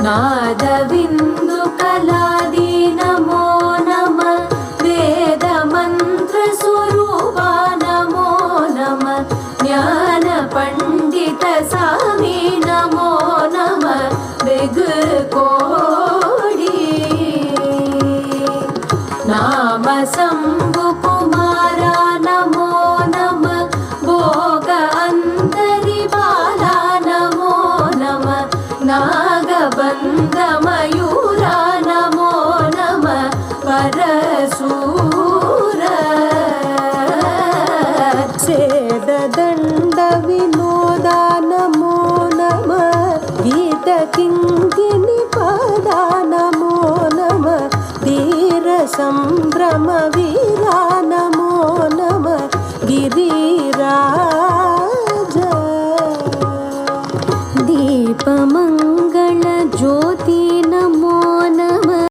नादबिन्दु कलादि नमो नमः वेद मंत्र स्वरूपा नमो नमः ज्ञान पंडित स्वामी नमो नमः मृगकोडी नाम शंभु कुमारा नमो नमः भोग अंतरि बाला नमो नमः नागबंध मयूरा नमो नमः परशूर सेद दंड विनोदा नमो नमः गीत किंकिनी पदा नमो नमः धीर संभ्रम वीरा नमो नमः गिरिराज दीपमंग